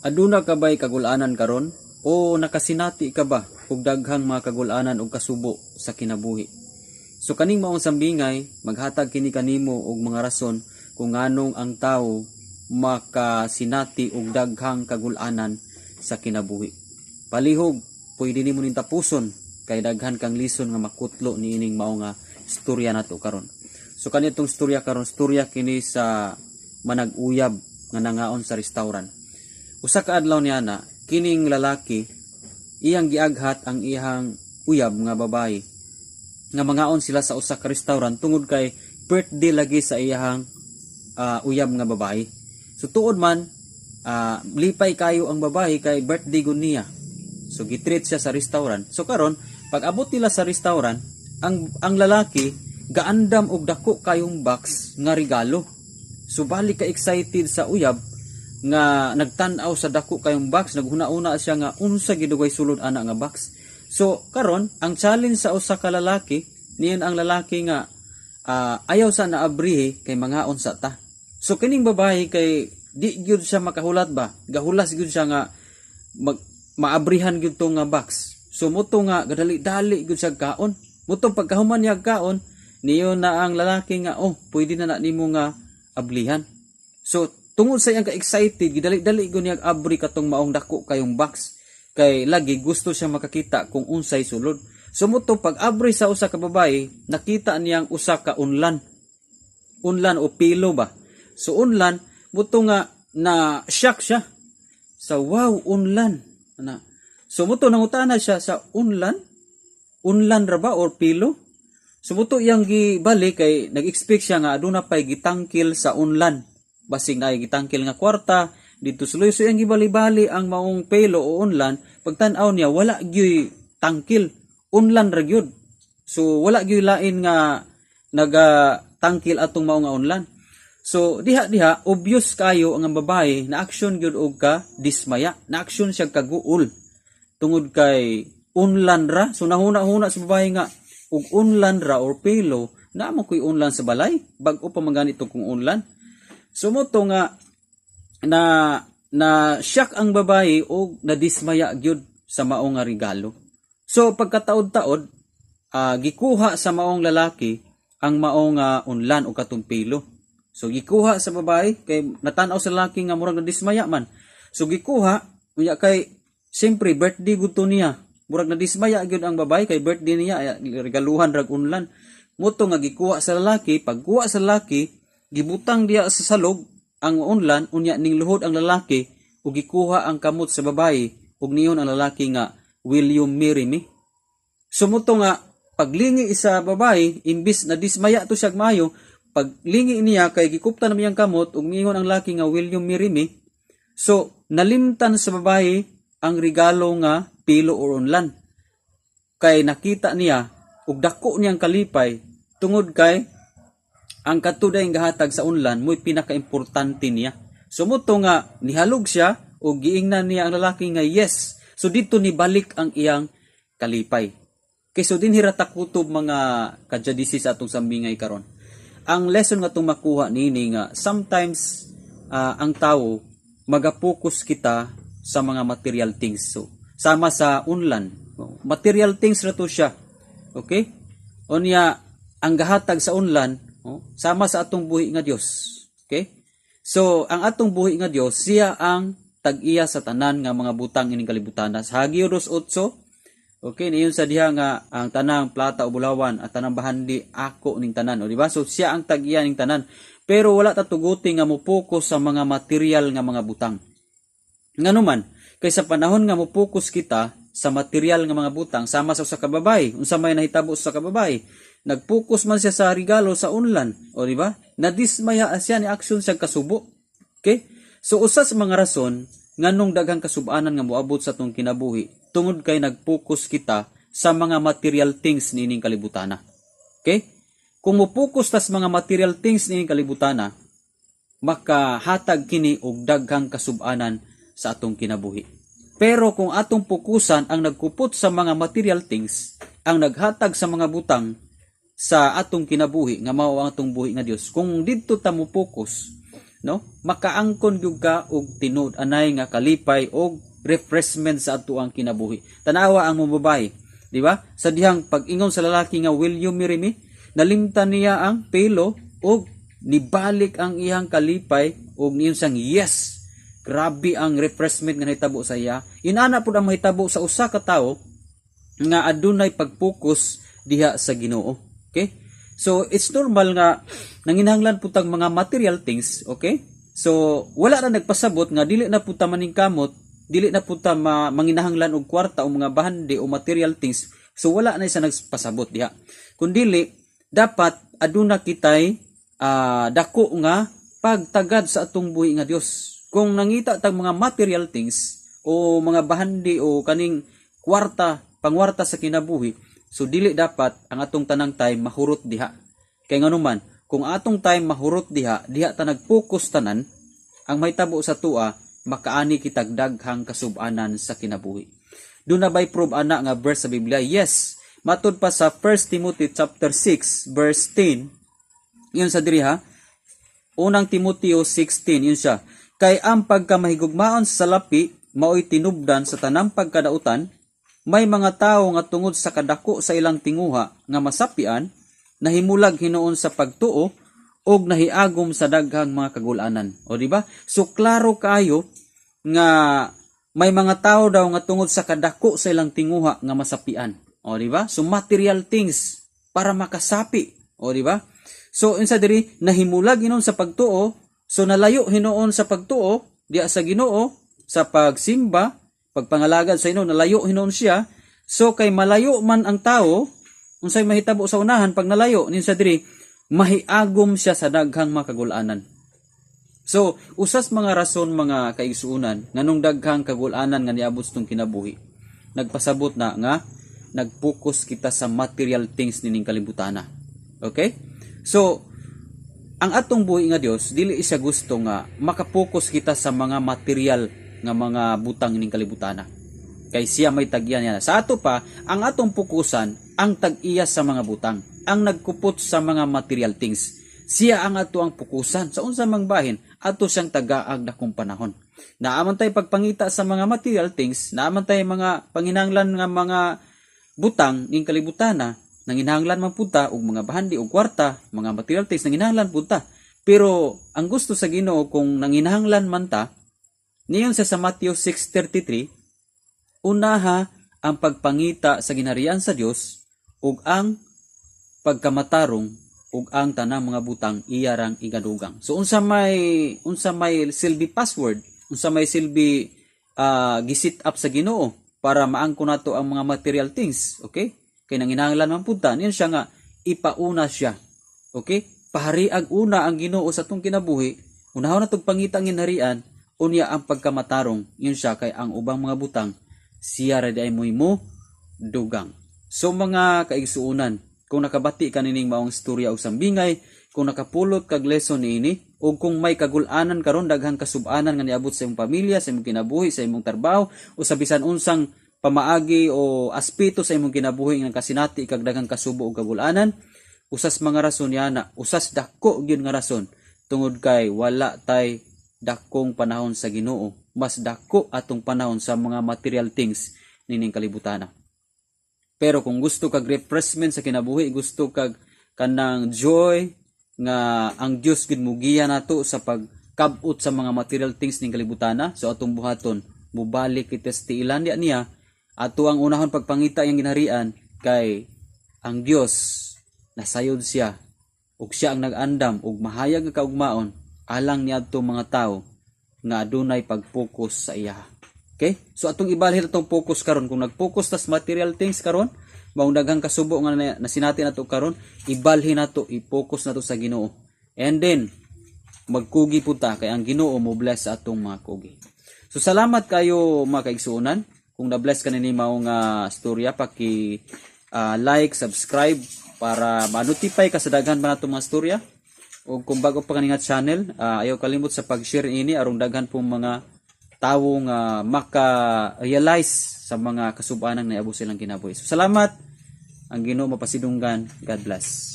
Aduna ka ba'y kagulanan karon o nakasinati ka ba og daghang mga kagulanan og kasubo sa kinabuhi? So kaning maong sambingay maghatag kini kanimo og mga rason kung nganong ang tawo makasinati og daghang kagulanan sa kinabuhi. Palihog, pwede nimo ning tapuson kay daghan kang lison nga makutlo niining mao nga istorya nato karon. So kanitong istorya karon, istorya kini sa manag-uyab nga nangaon sa restaurant. Usa ka adlaw niya na kining lalaki iyang giaghat ang iyang uyab nga babae nga mangaon sila sa usa ka restaurant tungod kay birthday lagi sa iyang uyab nga babae. So tuod man lipay kayo ang babae kay birthday gud niya. So gitreat siya sa restaurant. So karon pag abot nila sa restaurant, ang lalaki gaandam og dako kayong box nga regalo. So balik ka excited sa uyab nga nagtan-aw sa dako kayong box, naghuna-una siya nga unsa gidugay sulod ana nga box. So karon ang challenge sa usa ka lalaki, niyan ang lalaki nga ayaw sa naabrihe kay mangaon sa ta. So kining babae kay di gyud siya makahulat ba, gahulas gyud siya nga maabrihan gyud to nga box. So muto nga gadali-dali gyud siya kaon. Muto pagkahuman niya kaon, niyon na ang lalaki nga pwede na nimo nga ablihan. So tungod sa iyang ka-excited, gidali-dali gyud niya abri katong maong dako kayong box. Kay lagi gusto siya makakita kung unsay sulod. So muto pag abri sa usa ka babae, nakita niyang usa ka unlan. Unlan o pilo ba? So unlan, muto nga na shock siya. Sa wow, unlan. So muto nangutana siya sa unlan? Unlan ra ba or pilo? So muto iyang gibalik kay nag-expect siya nga aduna pay gitangkil sa unlan. Basig na gitangkil nga kwarta dito suloy. So iyang gibali-bali ang maong pelo o unlan, pagtan-aw niya wala gyud tangkil, unlan ra gyud. So wala gyud lain nga nagatangkil atong mao nga unlan. So diha obvious kayo ang babae na action gyud og ka dismaya, na action siya kaguol tungod kay unlan ra. So nahuna-huna sa babae nga og unlan ra or pelo, na mo koy unlan sa balay bag-o pa maganito kung unlan. So moto nga na shock ang babae o nadismaya gyud sa maong nga regalo. So pagkataod-taod gikuha sa maong lalaki ang maong unlan o katong pilo. So gikuha sa babae kay natanaw sa lalaki nga murag nadismaya man. So gikuha unya kay siyempre birthday gud to niya. Murag nadismaya gyud ang babae kay birthday niya, regaluhan rag unlan. Moto nga gikuha sa lalaki, pagkuha sa lalaki gibutang diya sa salog ang unlan, unya ning luhod ang lalaki ug gikuha ang kamot sa babae ug niyon ang lalaki nga, "Will you marry me?" Sumuto nga paglingi sa babae imbis na dismaya to siya maayo, paglingi niya kay gikuptan na niyang kamot ug niingon ang lalaki nga, "Will you marry me?" So nalimtan sa babae ang regalo nga pilo or unlan. Kay nakita niya ug dako niyang kalipay tungod kay ang katuday gahatag sa unlan mo'y pinaka-importante niya. So muto nga nihalog siya o giingnan niya ang lalaki nga yes. So dito ni balik ang iyang kalipay. Kay so dinhi ra ta kutob mga kadyadisi sa atong sambingay karon. Ang lesson nga itong makuha nini nga sometimes ang tao magapokus kita sa mga material things. So sama sa unlan, material things ra to siya. Okay? Unya ang gahatag sa unlan sama sa atong buhi nga Dios. Okay? So, ang atong buhi nga Dios, siya ang tag-iya sa tanan nga mga butang ining kalibutan. Sa Hageo 2:8, okay, niyon sa diha nga ang tanang plata o bulawan at tanang bahandi ako ning tanan, o di ba? So siya ang tag-iya ning tanan. Pero wala ta tuguti nga mo-focus sa mga material nga mga butang. Nganuman, kay sa panahon nga mo-focus kita sa material nga mga butang sama sa usa ka babae, unsa may nahitabo sa kababay, nag-focus man siya sa regalo sa unlan, o di ba? Nadismaya siya ni action siya kasubo. Okay? So usa sa mga rason nganong daghang kasub-anan nga moabot sa tong kinabuhi tungod kay nag-focus kita sa mga material things nining kalibutana. Okay? Kung mo-focus ta sa mga material things nining kalibutana, makahatag kini og daghang kasub-anan sa atong kinabuhi. Pero kung atong fokusan ang nagkupot sa mga material things, ang naghatag sa mga butang sa atong kinabuhi nga mao ang atong buhi nga Dios, kung didto ta mo focus, no? Makaangkon gyud ka og tinud anay nga kalipay og refreshment sa ato ang kinabuhi. Tanawa ang mga babae, di ba? Sa dihang pag-ingon sa lalaki nga, will you marry me? Nalimtan niya ang pelo og nibalik ang iyang kalipay og niyon sang yes. Grabe ang refreshment nga nahitabo sa iya. Inana pud ang mahitabo sa usa ka tawo nga adunay pag-focus diha sa Ginoo. Okay? So it's normal nga nanginahanglan pud tag mga material things, okay? So wala na nagpasabot nga dili na pud ta maningkamot, dili na pud ta manginahanglan og kwarta o mga bahandi o material things. So wala na isa nagpasabot diha. Kundili dapat aduna kitay dako nga pagtagad sa atong buhi nga Dios. Kung nangita tag mga material things o mga bahandi o kaning pangwarta sa kinabuhi, so dili dapat ang atong tanang time mahurot diha. Kay nganuman, kung atong time mahurot diha ta nag-focus tanan, ang mahitabo sa tua makaani kitag daghang kasub-anan sa kinabuhi. Do na bay prove ana nga verse sa Biblia? Yes. Matud pa sa 1 Timothy chapter 6 verse 10. Yun sa diri ha. Unang Timoteo 16 yun siya. Kay ang pagkamahigugmaon sa salapi maoy tinubdan sa tanang pagkadautan, may mga tawo nga tungod sa kadako sa ilang tinguha nga masapian, nahimulag hinuon sa pagtuo og nahiagom sa daghang mga kagulanan. O di ba? So klaro kayo nga may mga tawo daw nga tungod sa kadako sa ilang tinguha nga masapian. O di ba? So material things para makasapi. O di ba? So unsa diri nahimulag hinuon sa pagtuo, so nalayo hinuon sa pagtuo diya sa Ginoo sa pagsimba, pagpangalagad sa Ginoo, nalayo hinuon siya. So kay malayo man ang tawo, unsay mahitabo sa unahan pag nalayo nin sa diri mahiagom siya sa daghang mga kagulanan. So, usas mga rason mga kaigsuunan nganong daghang kagulanan nga niabot tong kinabuhi. Nagpasabot na nga nagpokus kita sa material things nining kalibutana. Okay? So, ang atong buhi nga Dios dili siya gusto nga makapokus kita sa mga material nga mga butang ning kalibutana. Kay siya may tagyan niya. Sa ato pa, ang atong pukusan ang tag-iya sa mga butang, ang nagkupot sa mga material things. Siya ang ato ang pukusan sa unsa mang bahin, ato siyang tagaag dakong panahon. Naaman tay pagpangita sa mga material things, naaman tay mga panginahanglan nga mga butang ning kalibutana, nanginahanglan man punta og mga bahandi og kwarta, mga material things nanginahanglan punta. Pero ang gusto sa Ginoo kung nanginahanglan man ta, niyon sa Matthew 6:33, unaha ang pagpangita sa ginharian sa Dios ug ang pagkamatarong ug ang tanang mga butang iyarang igadugang. So unsa may silbi password, unsa may silbi gisit up sa Ginoo para maangko nato ang mga material things, okay? Kay nanginahanglan man punta, niyon siya nga ipauna siya. Okay? Pahariag una ang Ginoo sa atong kinabuhi, unahon natong pangita ang ginharian, unya ang pagkamatarong, yun siya kay ang ubang mga butang siya ra di ay mo dugang. So mga kaigsuunan, kung nakabati ka nining maong istorya og sambingay, kung nakapulot kag lesson niini, o kung may kagulanan karon daghang kasub-anan nga niabot sa imong pamilya, sa imong kinabuhi, sa imong trabaho, o sa bisan unsang pamaagi o aspeto sa imong kinabuhi nga kasinati kag daghang kasubo og kagulanan, usas mga rason yana, usas dako gyud nga rason tungod kay wala tay dakong panahon sa Ginoo, mas dako atong panahon sa mga material things nining kalibutana. Pero kung gusto kag refreshment sa kinabuhi, gusto kag kanang joy nga ang Dios gid mugiya nato sa pagkabot sa mga material things ning kalibutana, so atong buhaton mubalik kita sa tiilan niya ato ang unahon pagpangita yang ginharian kay ang Dios nasayod siya ug siya ang nag-andam ug mahayag nga kaugmaon alang niadto mga tawo nga adunay pag-focus sa iya. Okay? So atong ibalhin atong focus karon, kung nag-focus tas material things karon, maong daghang kasubo nga nasinati nato karon, ibalhin nato, i-focus nato sa Ginoo. And then magkugi puta kay ang Ginoo mo bless sa atong mga kugi. So salamat kayo mga kaigsuonan. Kung na-bless ka nini maong storya, paki like, subscribe para ma-notify ka sa daghan pa natong mga storya. O kung bago pa kaninga channel, ayaw kalimot sa pag-share ini arong daghan pong mga tawo nga maka-realize sa mga kasubanan na iabot silang kinabuhi. So salamat. Ang Ginoo mapasidunggan. God bless.